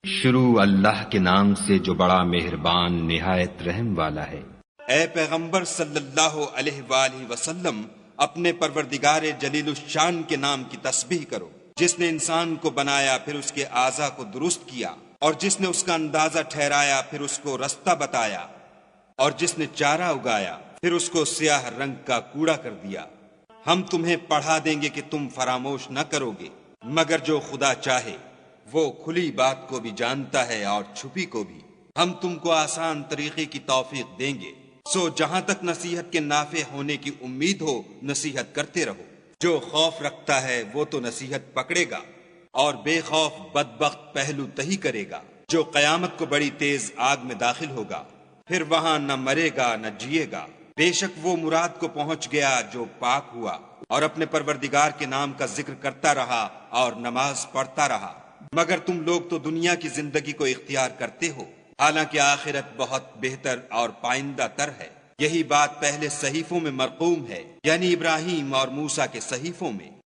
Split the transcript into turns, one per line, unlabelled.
شروع اللہ کے نام سے جو بڑا مہربان نہایت رحم والا ہے۔
اے پیغمبر صلی اللہ علیہ وآلہ وسلم، اپنے پروردگار جلیل الشان کے نام کی تسبیح کرو، جس نے انسان کو بنایا پھر اس کے اعضاء کو درست کیا، اور جس نے اس کا اندازہ ٹھہرایا پھر اس کو رستہ بتایا، اور جس نے چارہ اگایا پھر اس کو سیاہ رنگ کا کوڑا کر دیا۔ ہم تمہیں پڑھا دیں گے کہ تم فراموش نہ کرو گے، مگر جو خدا چاہے، وہ کھلی بات کو بھی جانتا ہے اور چھپی کو بھی۔ ہم تم کو آسان طریقے کی توفیق دیں گے، سو جہاں تک نصیحت کے نافع ہونے کی امید ہو نصیحت کرتے رہو۔ جو خوف رکھتا ہے وہ تو نصیحت پکڑے گا، اور بے خوف بدبخت پہلو تہی کرے گا، جو قیامت کو بڑی تیز آگ میں داخل ہوگا، پھر وہاں نہ مرے گا نہ جیے گا۔ بے شک وہ مراد کو پہنچ گیا جو پاک ہوا اور اپنے پروردگار کے نام کا ذکر کرتا رہا اور نماز پڑھتا رہا۔ مگر تم لوگ تو دنیا کی زندگی کو اختیار کرتے ہو، حالانکہ آخرت بہت بہتر اور پائندہ تر ہے۔ یہی بات پہلے صحیفوں میں مرقوم ہے، یعنی ابراہیم اور موسیٰ کے صحیفوں میں۔